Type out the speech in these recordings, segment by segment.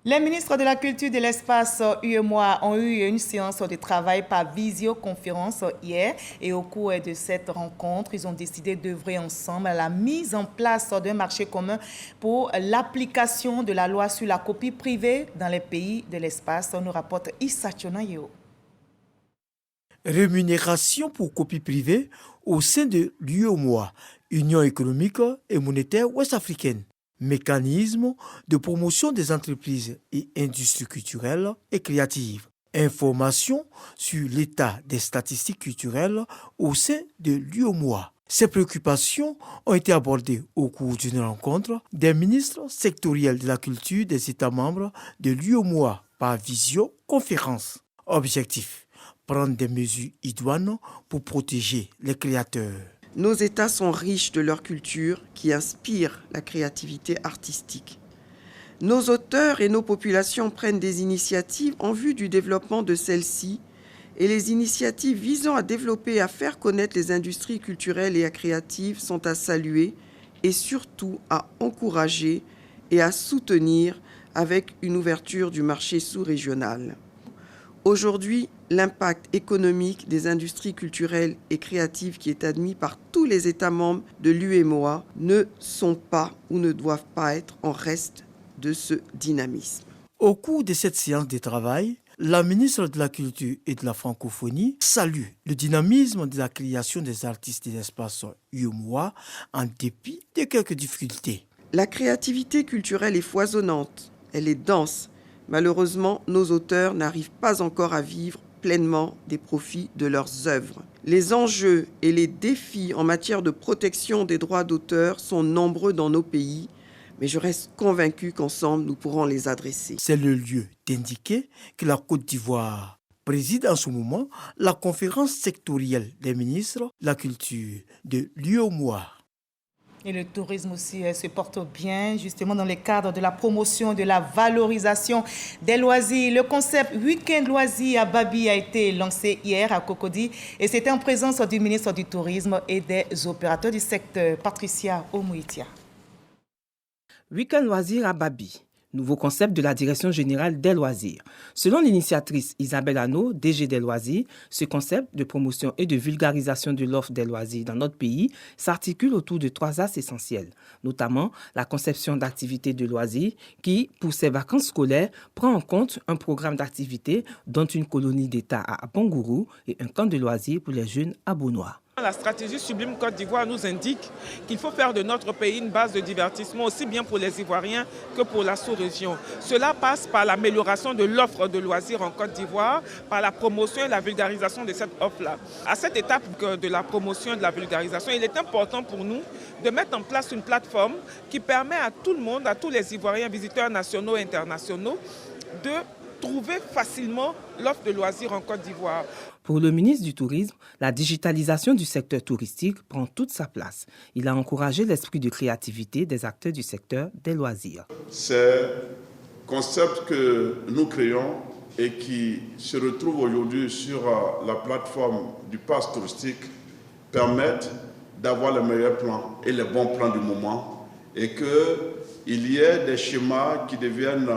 Les ministres de la Culture et de l'Espace, UEMOA, ont eu une séance de travail par visioconférence hier et au cours de cette rencontre, ils ont décidé d'œuvrer ensemble à la mise en place d'un marché commun pour l'application de la loi sur la copie privée dans les pays de l'espace. On nous rapporte Issa Chonayeo. Rémunération pour copie privée au sein de l'UEMOA, Union économique et monétaire ouest-africaine. Mécanisme de promotion des entreprises et industries culturelles et créatives. Information sur l'état des statistiques culturelles au sein de l'UEMOA. Ces préoccupations ont été abordées au cours d'une rencontre des ministres sectoriels de la culture des États membres de l'UEMOA par visioconférence. Objectif: prendre des mesures idoines pour protéger les créateurs. Nos États sont riches de leur culture qui inspire la créativité artistique. Nos auteurs et nos populations prennent des initiatives en vue du développement de celles-ci et les initiatives visant à développer et à faire connaître les industries culturelles et créatives sont à saluer et surtout à encourager et à soutenir avec une ouverture du marché sous-régional. Aujourd'hui, l'impact économique des industries culturelles et créatives qui est admis par tous les États membres de l'UEMOA ne sont pas ou ne doivent pas être en reste de ce dynamisme. Au cours de cette séance de travail, la ministre de la Culture et de la Francophonie salue le dynamisme de la création des artistes de l'espace UEMOA en dépit de quelques difficultés. La créativité culturelle est foisonnante, elle est dense. Malheureusement, nos auteurs n'arrivent pas encore à vivre pleinement des profits de leurs œuvres. Les enjeux et les défis en matière de protection des droits d'auteur sont nombreux dans nos pays, mais je reste convaincu qu'ensemble, nous pourrons les adresser. C'est le lieu d'indiquer que la Côte d'Ivoire préside en ce moment la conférence sectorielle des ministres de la culture de l'UEMOA. Et le tourisme aussi se porte bien, justement dans le cadre de la promotion, de la valorisation des loisirs. Le concept Week-end Loisirs à Babi a été lancé hier à Cocody et c'était en présence du ministre du Tourisme et des opérateurs du secteur, Patricia Omouitia. Week-end Loisirs à Babi, nouveau concept de la Direction générale des loisirs. Selon l'initiatrice Isabelle Anneau, DG des loisirs, ce concept de promotion et de vulgarisation de l'offre des loisirs dans notre pays s'articule autour de 3 axes essentiels, notamment la conception d'activités de loisirs qui, pour ses vacances scolaires, prend en compte un programme d'activités dont une colonie d'État à Bangourou et un camp de loisirs pour les jeunes à Beaunois. La stratégie Sublime Côte d'Ivoire nous indique qu'il faut faire de notre pays une base de divertissement aussi bien pour les Ivoiriens que pour la sous-région. Cela passe par l'amélioration de l'offre de loisirs en Côte d'Ivoire, par la promotion et la vulgarisation de cette offre-là. À cette étape de la promotion et de la vulgarisation, il est important pour nous de mettre en place une plateforme qui permet à tout le monde, à tous les Ivoiriens, visiteurs nationaux et internationaux, de trouver facilement l'offre de loisirs en Côte d'Ivoire. Pour le ministre du Tourisme, la digitalisation du secteur touristique prend toute sa place. Il a encouragé l'esprit de créativité des acteurs du secteur des loisirs. Ces concepts que nous créons et qui se retrouvent aujourd'hui sur la plateforme du pass touristique permettent d'avoir les meilleurs plans et les bons plans du moment et qu'il y ait des schémas qui deviennent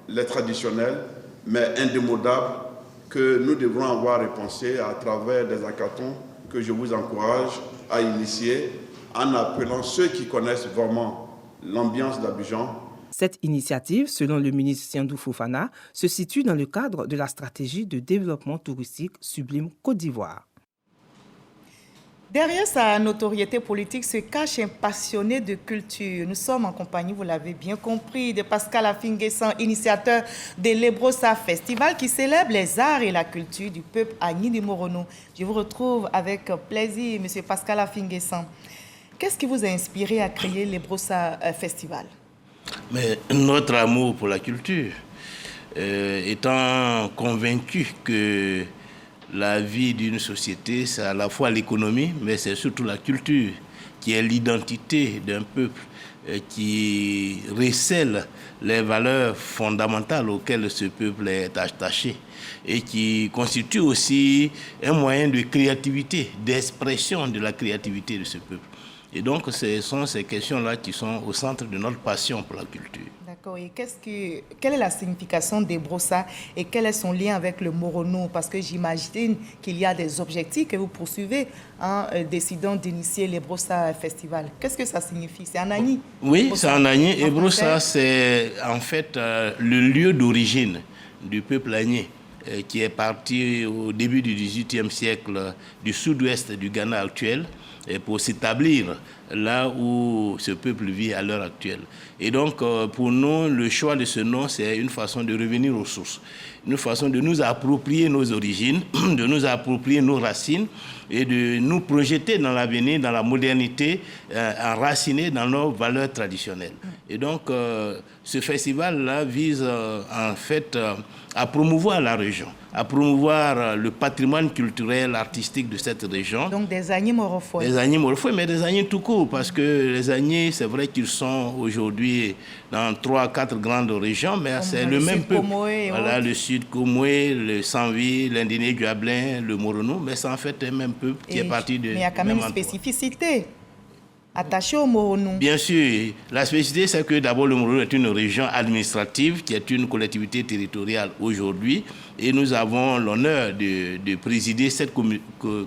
les traditionnels mais indémodables que nous devrons avoir repensé à travers des hackathons que je vous encourage à initier en appelant ceux qui connaissent vraiment l'ambiance d'Abidjan. Cette initiative, selon le ministre Siandou Fofana, se situe dans le cadre de la stratégie de développement touristique Sublime Côte d'Ivoire. Derrière sa notoriété politique se cache un passionné de culture. Nous sommes en compagnie, vous l'avez bien compris, de Pascal Afinguessan, initiateur de l'Ebrosa Festival qui célèbre les arts et la culture du peuple à Nidimorono. Je vous retrouve avec plaisir, M. Pascal Afinguessan. Qu'est-ce qui vous a inspiré à créer l'Ebrosa Festival? Mais notre amour pour la culture, étant convaincu que la vie d'une société, c'est à la fois l'économie, mais c'est surtout la culture, qui est l'identité d'un peuple, qui recèle les valeurs fondamentales auxquelles ce peuple est attaché et qui constitue aussi un moyen de créativité, d'expression de la créativité de ce peuple. Et donc, ce sont ces questions-là qui sont au centre de notre passion pour la culture. D'accord. D'accord. Et quelle est la signification d'Ebrosa et quel est son lien avec le Morono? Parce que j'imagine qu'il y a des objectifs que vous poursuivez en décidant d'initier l'Ebrosa Festival. Qu'est-ce que ça signifie? C'est en Agni? Oui, c'est en Agni. Ebrosa, c'est en fait le lieu d'origine du peuple Agni, qui est parti au début du XVIIIe siècle du sud-ouest du Ghana actuel et pour s'établir là où ce peuple vit à l'heure actuelle. Et donc, pour nous, le choix de ce nom, c'est une façon de revenir aux sources, une façon de nous approprier nos origines, de nous approprier nos racines et de nous projeter dans l'avenir, dans la modernité, enracinés dans nos valeurs traditionnelles. Et donc, ce festival-là vise en fait à promouvoir la région, à promouvoir le patrimoine culturel, artistique de cette région. Donc des Agni Morofoué. Des Agni Morofoué, mais des Agni tout court, parce que les Agni, c'est vrai qu'ils sont aujourd'hui dans 3-4 grandes régions, mais c'est le même peuple. Voilà, le Sud Komoué, le Sanvi, l'Indiné Duablin, le Morono, mais c'est en fait un même peuple qui est parti de... Mais il y a quand même une spécificité attachée au Morono. Bien sûr, la spécificité, c'est que d'abord le Morono est une région administrative qui est une collectivité territoriale aujourd'hui et nous avons l'honneur de présider cette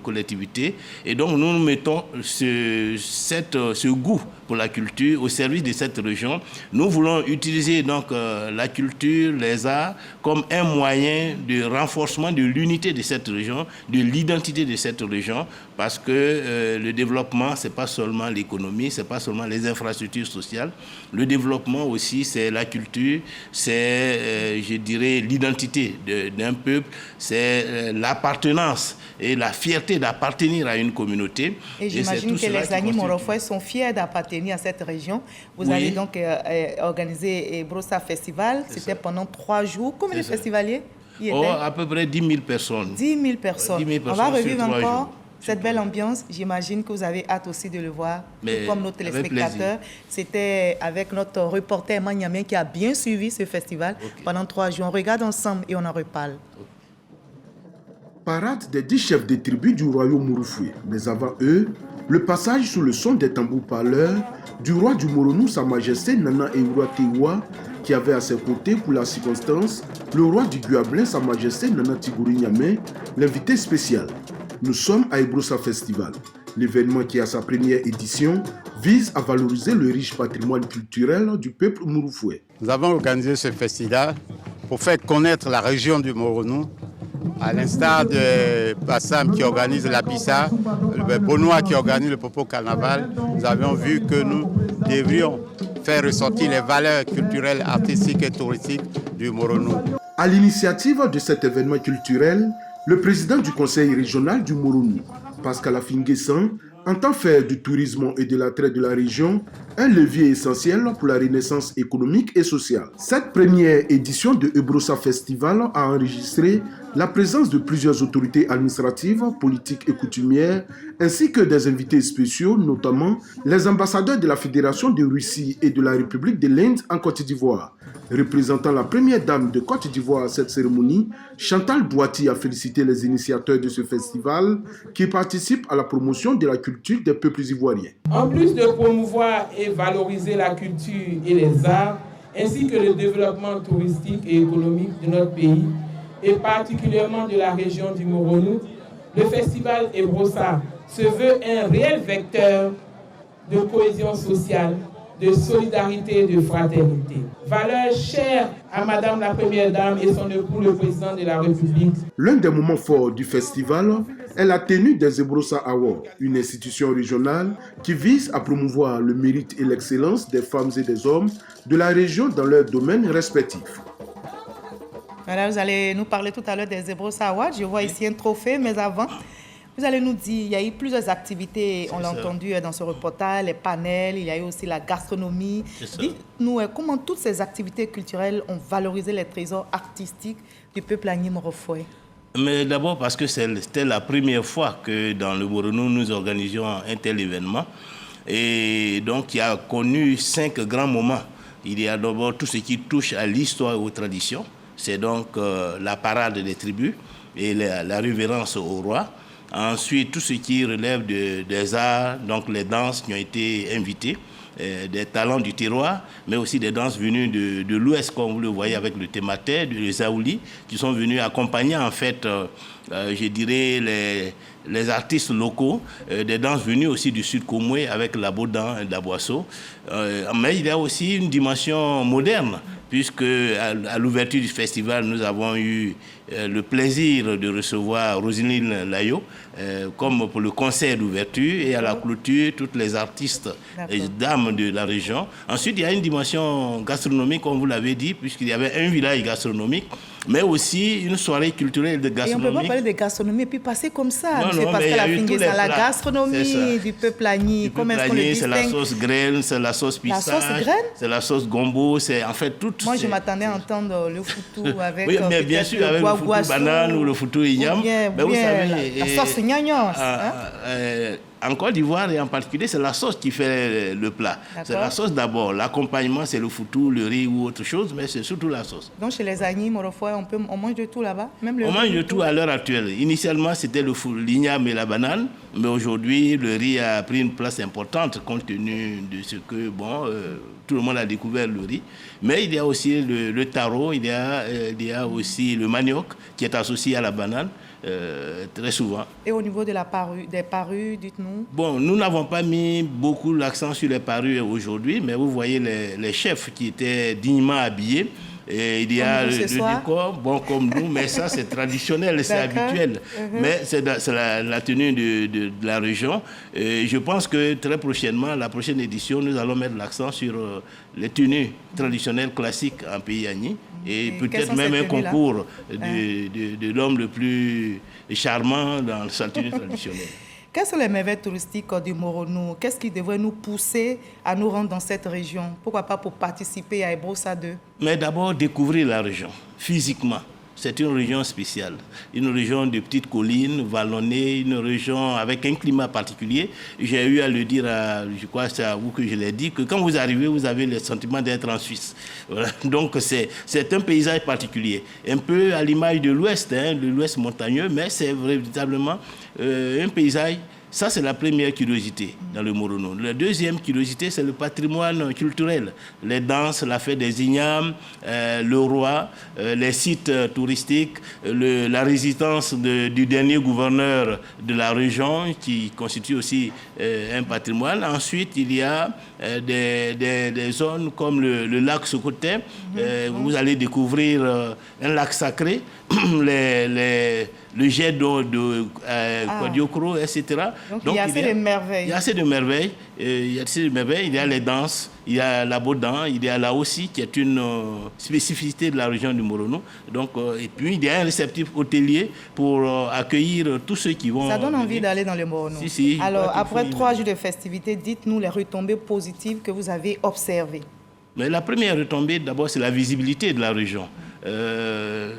collectivité et donc nous mettons ce goût pour la culture au service de cette région. Nous voulons utiliser donc la culture, les arts comme un moyen de renforcement de l'unité de cette région, de l'identité de cette région, parce que le développement, c'est pas seulement l'économie, c'est pas seulement les infrastructures sociales. Le développement aussi, c'est la culture, c'est, je dirais, l'identité d'un peuple, c'est l'appartenance et la fierté d'appartenir à une communauté. Et j'imagine que les Agni Morofoué sont fiers d'appartenir à cette région. Vous avez donc organisé Ebrosa Festival. C'était pendant 3 jours. Combien de festivaliers y étaient? À peu près 10 000 personnes. 10 000 personnes. 10 000 personnes. On va revivre encore cette belle ambiance. J'imagine que vous avez hâte aussi de le voir, tout comme nos téléspectateurs. C'était avec notre reporter Magnamien qui a bien suivi ce festival pendant 3 jours. On regarde ensemble et on en reparle. Parade des 10 chefs des tribus du royaume Morofoué. Mais avant eux, le passage sous le son des tambours parleurs du roi du Morono, Sa Majesté Nana Eroua Tewa, qui avait à ses côtés pour la circonstance le roi du Guablin, Sa Majesté Nana Tigouri Niamey, l'invité spécial. Nous sommes à Ebrosa Festival. L'événement qui a sa première édition vise à valoriser le riche patrimoine culturel du peuple Morofoué. Nous avons organisé ce festival pour faire connaître la région du Morono, à l'instar de Bassam qui organise la Bissa, le Benoît qui organise le Popo Carnaval. Nous avions vu que nous devrions faire ressortir les valeurs culturelles, artistiques et touristiques du Morono. À l'initiative de cet événement culturel, le président du conseil régional du Morono, Pascal Afinguessan, entend faire du tourisme et de l'attrait de la région un levier essentiel pour la renaissance économique et sociale. Cette première édition de Ebrosa Festival a enregistré la présence de plusieurs autorités administratives, politiques et coutumières, ainsi que des invités spéciaux, notamment les ambassadeurs de la Fédération de Russie et de la République de l'Inde en Côte d'Ivoire. Représentant la première dame de Côte d'Ivoire à cette cérémonie, Chantal Boati a félicité les initiateurs de ce festival qui participent à la promotion de la culture des peuples ivoiriens. En plus de promouvoir et valoriser la culture et les arts, ainsi que le développement touristique et économique de notre pays, et particulièrement de la région du Morono, le festival Ebrosa se veut un réel vecteur de cohésion sociale, de solidarité et de fraternité. Valeur chère à Madame la Première Dame et son époux, le Président de la République. L'un des moments forts du festival est la tenue des Ebrosa Awards, une institution régionale qui vise à promouvoir le mérite et l'excellence des femmes et des hommes de la région dans leurs domaines respectifs. Voilà, vous allez nous parler tout à l'heure des Ebrosa Awards. Je vois ici un trophée, mais avant, vous allez nous dire, il y a eu plusieurs activités, on l'a entendu dans ce reportage, les panels, il y a eu aussi la gastronomie. Dites-nous comment toutes ces activités culturelles ont valorisé les trésors artistiques du peuple Agni Morofoué. Mais d'abord parce que c'était la première fois que dans le Morono, nous organisions un tel événement. Et donc, il a connu 5 grands moments. Il y a d'abord tout ce qui touche à l'histoire et aux traditions. C'est donc la parade des tribus et la révérence au roi. Ensuite, tout ce qui relève des arts, donc les danses qui ont été invitées. des talents du terroir, mais aussi des danses venues de l'Ouest, comme vous le voyez avec le Tématé, le Zaouli, qui sont venus accompagner en fait, je dirais, les artistes locaux, des danses venues aussi du Sud Komoué avec la Bodan et la Boisseau. Mais il y a aussi une dimension moderne, puisque à l'ouverture du festival, nous avons eu le plaisir de recevoir Roselyne Layo, comme pour le concert d'ouverture, et à la clôture, toutes les artistes et dames de la région. Ensuite, il y a une dimension gastronomique, comme vous l'avez dit, puisqu'il y avait un village gastronomique, mais aussi une soirée culturelle de gastronomie. Et on ne peut pas parler de gastronomie et puis passer comme ça. Non, C'est parce que la fingue, c'est la gastronomie ça. Du peuple agni. Comment est-ce qu'on le distingue? C'est la sauce graine, c'est la sauce pistache. La sauce graine? C'est la sauce gombo, c'est en fait tout. Moi, je m'attendais à entendre le foutou avec... Oui, mais bien sûr, avec le foutou banane ou le foutou igname. Mais vous savez... La sauce gnagnon. En Côte d'Ivoire, et en particulier, c'est la sauce qui fait le plat. C'est la sauce d'abord. L'accompagnement, c'est le foutou, le riz ou autre chose, mais c'est surtout la sauce. Donc, chez les Agnis, Morofoy, on mange de tout là-bas? On mange de tout à l'heure actuelle. Initialement, c'était l'igname et la banane, mais aujourd'hui, le riz a pris une place importante compte tenu de ce que, tout le monde a découvert le riz. Mais il y a aussi le taro, il y a aussi le manioc qui est associé à la banane. Très souvent. Et au niveau de des parures, dites-nous? Bon, nous n'avons pas mis beaucoup l'accent sur les parures aujourd'hui, mais vous voyez les chefs qui étaient dignement habillés. Et il y a le décor, comme nous, mais ça c'est traditionnel, c'est habituel. Mais c'est la tenue de la région. Et je pense que très prochainement, la prochaine édition, nous allons mettre l'accent sur les tenues traditionnelles classiques en pays agni. Et peut-être même un concours de l'homme le plus charmant dans sa tenue traditionnelle. Quelles sont les merveilles touristiques du Moronou? Qu'est-ce qui devrait nous pousser à nous rendre dans cette région? Pourquoi pas pour participer à Ebrosa 2? Mais d'abord, découvrir la région, physiquement. C'est une région spéciale, une région de petites collines, vallonnées, une région avec un climat particulier. J'ai eu à le dire, je crois que c'est à vous que je l'ai dit, que quand vous arrivez, vous avez le sentiment d'être en Suisse. Voilà. Donc c'est un paysage particulier, un peu à l'image de l'Ouest, de l'Ouest montagneux, mais c'est véritablement un paysage. Ça, c'est la première curiosité dans le Moronou. La deuxième curiosité, c'est le patrimoine culturel. Les danses, la fête des ignames, le roi, les sites touristiques, la résidence du dernier gouverneur de la région, qui constitue aussi un patrimoine. Ensuite, il y a des zones comme le lac Sokoté. Vous allez découvrir un lac sacré, le jet d'eau de Kodiokro, etc. Donc il y a assez de merveilles. Il y a assez de merveilles. Il y a les danses, il y a la Bodan, il y a là aussi qui est une spécificité de la région du Moronou. Donc, et puis il y a un réceptif hôtelier pour accueillir tous ceux qui vont... Ça donne envie d'aller dans le Moronou. Si. Alors, après 3 jours de festivités, dites-nous les retombées positives que vous avez observées. Mais la première retombée, d'abord, c'est la visibilité de la région.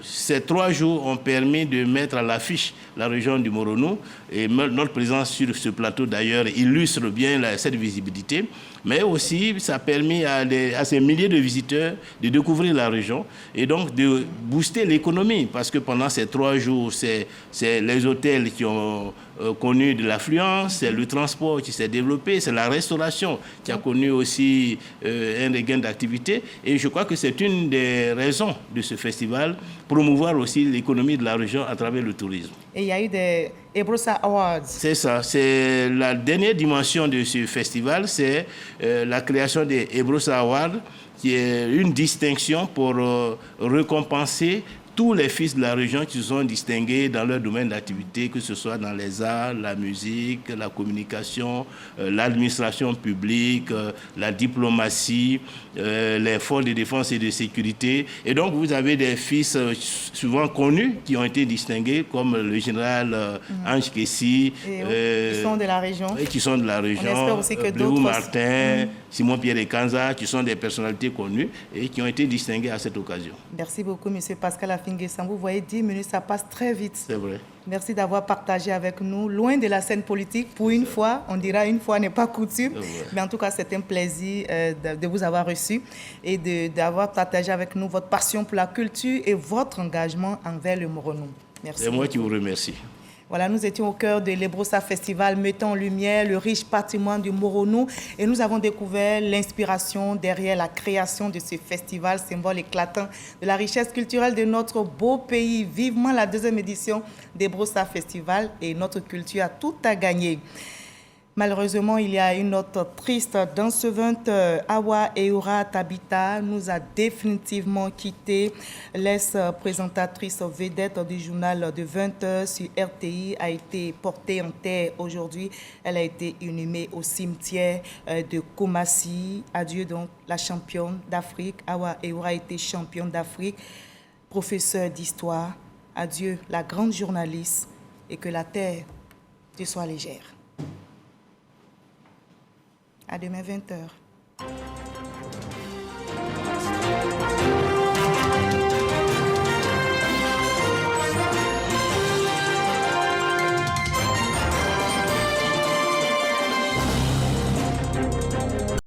Ces 3 jours ont permis de mettre à l'affiche la région du Moronou, et notre présence sur ce plateau d'ailleurs illustre bien cette visibilité, mais aussi ça a permis à ces milliers de visiteurs de découvrir la région et donc de booster l'économie, parce que pendant ces 3 jours, c'est les hôtels qui ont connu de l'affluence, c'est le transport qui s'est développé, c'est la restauration qui a connu aussi un regain d'activité, et je crois que c'est une des raisons de ce festival, promouvoir aussi l'économie de la région à travers le tourisme. Et il y a eu des Ebrosa Awards. C'est ça, c'est la dernière dimension de ce festival, c'est la création des Ebrosa Awards, qui est une distinction pour récompenser tous les fils de la région qui se sont distingués dans leur domaine d'activité, que ce soit dans les arts, la musique, la communication, l'administration publique, la diplomatie, les forces de défense et de sécurité. Et donc, vous avez des fils souvent connus qui ont été distingués, comme le général Ange Kessi. Qui sont de la région. Et qui sont de la région. On espère aussi que Bleu Martin, Simon-Pierre Ekanza, qui sont des personnalités connues et qui ont été distingués à cette occasion. Merci beaucoup, M. Pascal Afingue-San. Vous voyez, 10 minutes, ça passe très vite. C'est vrai. Merci d'avoir partagé avec nous, loin de la scène politique, pour une fois. On dira une fois n'est pas coutume. Mais en tout cas, c'est un plaisir de vous avoir reçu et d'avoir partagé avec nous votre passion pour la culture et votre engagement envers le Moronou. Merci. C'est moi qui vous remercie. Voilà, nous étions au cœur de l'Ebrosa Festival, mettant en lumière le riche patrimoine du Moronou et nous avons découvert l'inspiration derrière la création de ce festival, symbole éclatant de la richesse culturelle de notre beau pays. Vivement la 2e édition d'Ebrosa Festival et notre culture a tout à gagner. Malheureusement, il y a une note triste. Dansevante Awa Eura Tabita nous a définitivement quittés. L'ex-présentatrice vedette du journal de 20h sur RTI a été portée en terre aujourd'hui. Elle a été inhumée au cimetière de Komassi. Adieu donc la championne d'Afrique. Awa Eura a été championne d'Afrique, professeure d'histoire. Adieu la grande journaliste et que la terre te soit légère. À demain 20h.